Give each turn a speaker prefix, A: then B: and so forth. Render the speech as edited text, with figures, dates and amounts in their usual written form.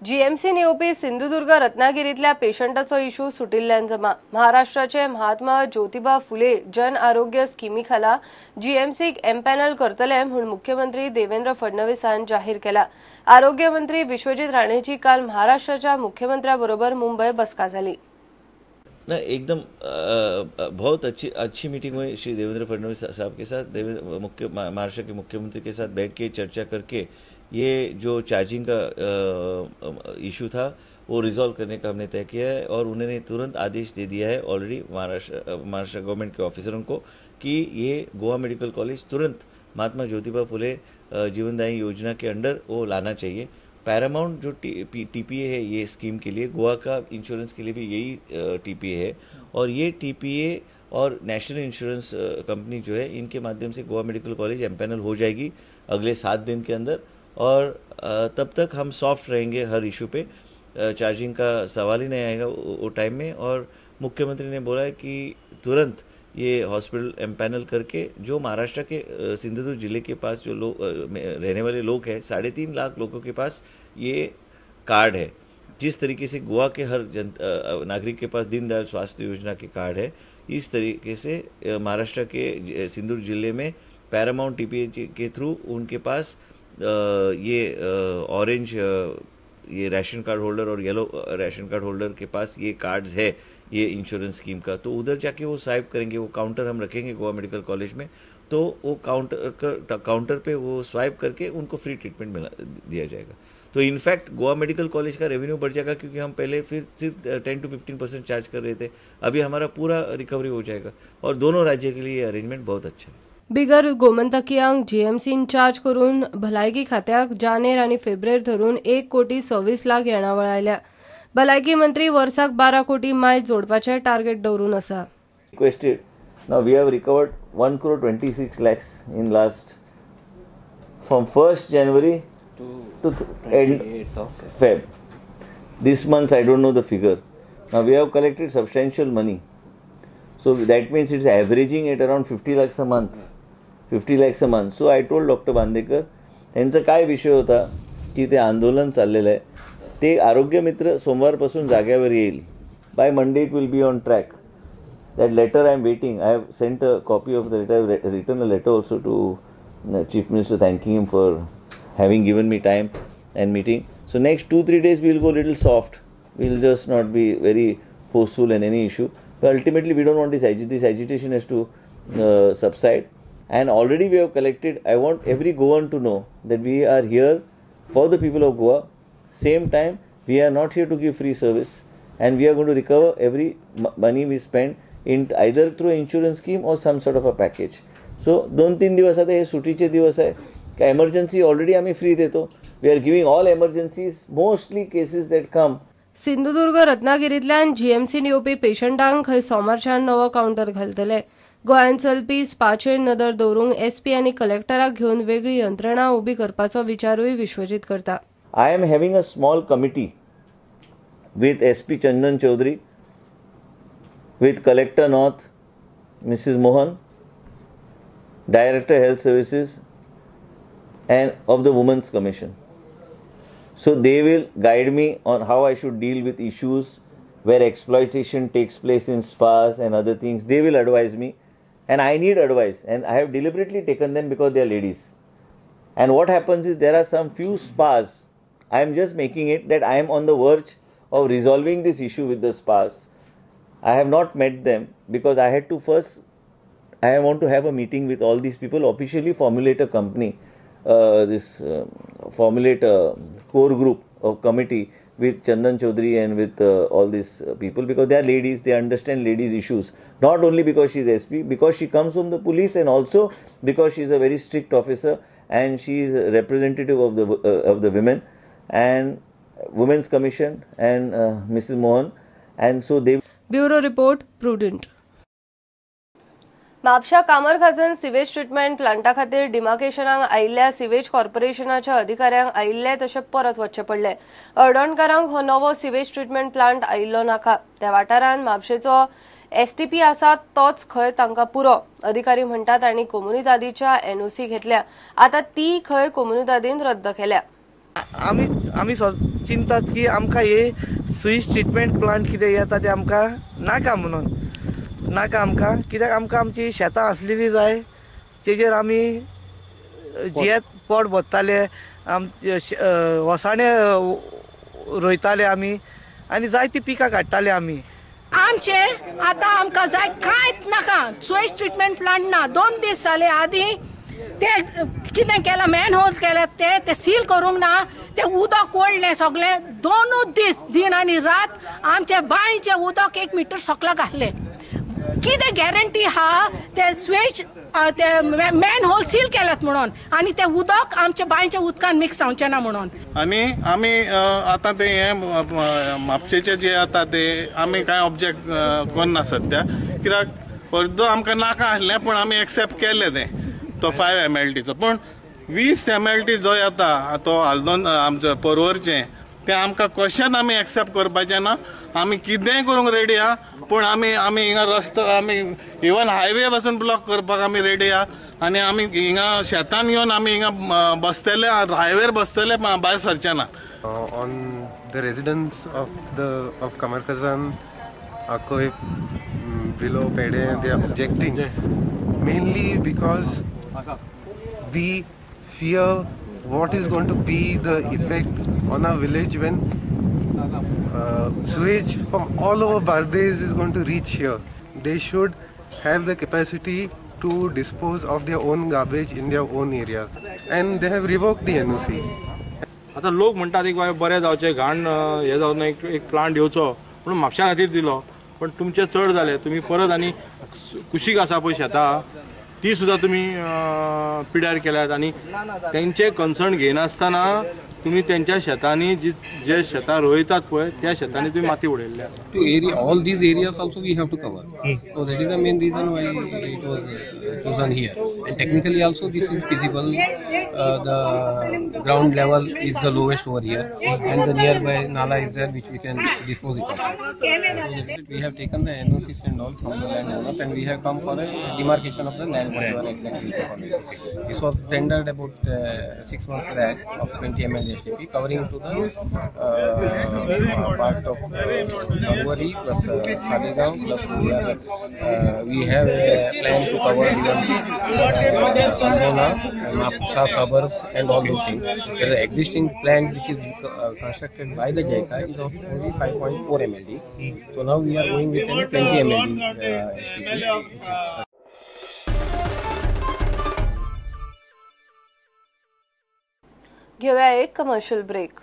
A: GMC येवपी Sindhudurg रत्नागिरीतल्या पेशंटाचो issue सुटिल्ल्यान जमा महाराष्ट्राचे महात्मा ज्योतिबा फुले जन आरोग्य स्कीमी खाला जीएमसीक एम्पॅनल करतले म्हूण मुख्यमंत्री देवेंद्र फडणवीसान जाहीर केला। आरोग्य मंत्री विश्वजीत राणेची काल महाराष्ट्राच्या मुख्यमंत्र्यांबरोबर मुंबई बसका झाली।
B: एकदम बहुत अच्छी मीटिंग हुई श्री देवेंद्र फडणवीस साहब के साथ। महाराष्ट्र के मुख्यमंत्री के साथ बैठ के चर्चा करके ये जो चार्जिंग का इशू था वो रिजॉल्व करने का हमने तय किया है और उन्होंने तुरंत आदेश दे दिया है ऑलरेडी महाराष्ट्र गवर्नमेंट के ऑफिसरों को कि ये गोवा मेडिकल कॉलेज तुरंत महात्मा ज्योतिबा फुले जीवनदायी योजना के अंडर वो लाना चाहिए। पैरामाउंट जो टीपीए है ये स्कीम के लिए, गोवा का इंश्योरेंस के लिए भी यही टीपीए है और ये टीपीए और नेशनल इंश्योरेंस कंपनी जो है इनके माध्यम से गोवा मेडिकल कॉलेज एम्पैनल हो जाएगी अगले 7 दिन के अंदर और तब तक हम सॉफ्ट रहेंगे। हर इशू पे चार्जिंग का सवाल ही नहीं आएगा वो टाइम में। और मुख्यमंत्री ने बोला है कि तुरंत ये हॉस्पिटल एम्पैनल करके जो महाराष्ट्र के सिंधुदुर्ग जिले के पास जो लोग रहने वाले लोग हैं 3.5 लाख लोगों के पास ये कार्ड है। जिस तरीके से गोवा के हर नागरिक के पास दीनदयाल स्वास्थ्य योजना के कार्ड है, इस तरीके से महाराष्ट्र के सिंधुदुर्ग जिले में पैरामाउंट टीपीए के थ्रू उनके पास ये ऑरेंज ये राशन कार्ड होल्डर और येलो राशन कार्ड होल्डर के पास ये कार्ड्स है ये इंश्योरेंस स्कीम का, तो उधर जाके वो स्वाइप करेंगे। वो काउंटर हम रखेंगे गोवा मेडिकल कॉलेज में, तो वो काउंटर पे वो स्वाइप करके उनको फ्री ट्रीटमेंट दिया जाएगा। तो इनफैक्ट गोवा मेडिकल कॉलेज का रेवेन्यू बढ़ जाएगा क्योंकि हम पहले फिर सिर्फ 10 to 15% चार्ज कर रहे थे, अभी हमारा पूरा रिकवरी हो जाएगा और दोनों राज्य के लिए ये अरेंजमेंट बहुत अच्छा है।
A: बिगर गोमंतकियांक जीएमसी चार्ज करून भलायकी खात्याक जानेर आणि फेब्रेर धरून 1,26,00,000 येणावळ आयल्या। भलायकी मंत्री वर्साक 12 कोटी माय जोडपाचे टार्गेट दवरून आसा।
B: Now we have recovered 1,26 lakhs in last from 1st January to end Feb. This month I don't know the figure. Now we have collected substantial money. So that means it's averaging at around 50 lakhs a month. 50 lakhs a month. So I told Dr. Bandekar, त्यांचा काय विषय होता की ते आंदोलन चाललेलं आहे, ते आरोग्य मित्र सोमवारपासून जाग्यावर येईल. By Monday it will be on track. That letter I am waiting. I have sent a copy of the letter. I have written a letter also to the Chief Minister thanking him for having given me time and meeting. So next 2-3 days we will go little soft. We will just not be very forceful in any issue. But ultimately we don't want this agitation has to subside. And already we have collected. I want every Goan to know that we are here for the people of Goa. Same time we are not here to give free service, and we are going to recover every money we spend in either through insurance scheme or some sort of a package. So 2-3 दिवस आता हे सुटीचे दिवस आहे का emergency already आम्ही free देतो. We are giving all emergencies, mostly cases that come.
A: Sindhudurg रत्नागिरीतल्यान GMC येवपी पेशंटांक खंय सोमारच्यान नवो काउंटर घालतले। गोंयान चलपी स्पाचेर नदर दवरूंक एसपी आनी कलेक्टराक घेवन वेगळी यंत्रणा उबी करपाचो विचारूय विश्वजीत करता।
B: I am having a small committee with SP Chandan Chaudhary, with Collector North, Mrs. Mohan, Director Health Services, and of the Women's Commission. So they will guide me on how I should deal with issues where exploitation takes place in spas and other things. They will advise me, and I need advice, and I have deliberately taken them because they are ladies. And what happens is there are some few spas. I am just making it that I am on the verge of resolving this issue with the spas. I have not met them because I had to first, I want to have a meeting with all these people, officially formulate a company, formulate a core group or committee with Chandan Chaudhary and with all these people, because they are ladies, they understand ladies' issues. Not only because she is SP, because she comes from the police, and also because she is a very strict officer and she is a representative of the women and Women's Commission and Mrs. Mohan, and so they.
A: Bureau Report, Prudent. म्हापशा कामरखाजन sewage treatment प्लांटा खातीर डिमार्केशनाक आयिल्ल्या sewage कॉर्पोरेशनाच्या अधिकाऱ्यांक आयिल्ले तशे परत वचचे पडले। अडणकारांक हो नवो सिवेज ट्रीटमेंट प्लांट आयिल्लो नाका। त्या वाठारांत म्हापशेचो एसटीपी आसा तोच खंय तांकां पुरो अधिकारी म्हणटात आनी कोमुनिदादीच्या एनओसी घेतल्या। आता ती खंय कोमुनिदादीन रद्द केल्या।
C: आमी चिंतात की आमकां हे स्विच ट्रिटमेंट प्लांट कितें येता ते आमकां नाका म्हणून नाका आमकां, कित्याक आमकां आमची शेतां आसलेली जाय, तेजेर आमी जियेत पोट भरताले, आमचे वसाणे रोयताले आमी आनी जायती पिकां काडटाले आमी.
D: आमचे आतां आमकां जाय कांयच नाका, स्वेज ट्रिटमेंट प्लांट ना. 2 दीस जाले आदीं ते कितें केलां, मॅन होल केले ते सील करूंक ना, ते उदक ओडलें सगळें. 2 दीस दीन आनी रात आमचे बांयचें उदक 1 मीटर सकला घातलें. कितें गॅरंटी हा ते स्वेज ते मॅन होल सील केल्यात म्हणून, आनी ते उदक आमच्या बांयच्या उदकान मिक्स जावचें ना म्हणून.
E: आनी आमी आतां ते हे म्हापशेचे जे आतां ते आमी कांय ऑब्जेक्ट करना सद्या, कित्याक अर्दो आमकां नाका आसलें पूण आमी एक्सेप्ट केलें तें तो 5 mLTचो. पूण 20 mLT जो येता तो हालदोन आमचो परवरचें, तें आमकां कशेंच आमी एक्सेप्ट करपाचें ना. आमी कितेंय करूंक रेडी आहा, पूण आमी हिंगा रस्तो आमी इवन हायवे पासून ब्लॉक करपाक आमी रेडी आहा. आनी आमी हिंगा शेतान येवन आमी हिंगा बसतले, हायवेर बसतले, भायर सरचे ना.
F: On the residents of Kamarkazan, Akoi, below Pede, they are objecting mainly because we fear what is going to be the effect on our village when sewage from all over Bardez is going to reach here. They should have the capacity to dispose of their own garbage in their own area, and they have revoked the NOC.
G: आता लोक म्हणतात की बरें जावचें, घाण हे जावन एक plant येवचो म्हणून म्हापशा खातीर दिलो, पण तुमचे चड जाले. तुम्ही परत आनी कुशीक आसा पळय शेतां ती सुद्दां तुमी पिड्यार केल्यात, आनी तेंचे कन्सर्न घेनासतना तुम्ही त्यांच्या शेतांनी जे शेतां रोयतात पळय त्या शेतांनी तुम्ही माती उडयल्ली आसा.
H: To area all these areas also we have to cover. So that is the main reason why it was done here. And technically also this is feasible. The ground level is the lowest over here, and the nearby nala is there which we can dispose it of. So we have taken the NOCs and all from the landowners, and we have come for a demarcation of the land whatever exactly we call it. This was tendered about 6 months back of 20 ml STP, covering to the part of Bangwari plus Khaligaon plus we have a plan to cover even Andhana, Mapsa suburbs and all those things. There is an existing plant which is constructed by the JICA is of only 5.4 mld. So now we are going with 20 mld STP.
A: घेऊया एक commercial break.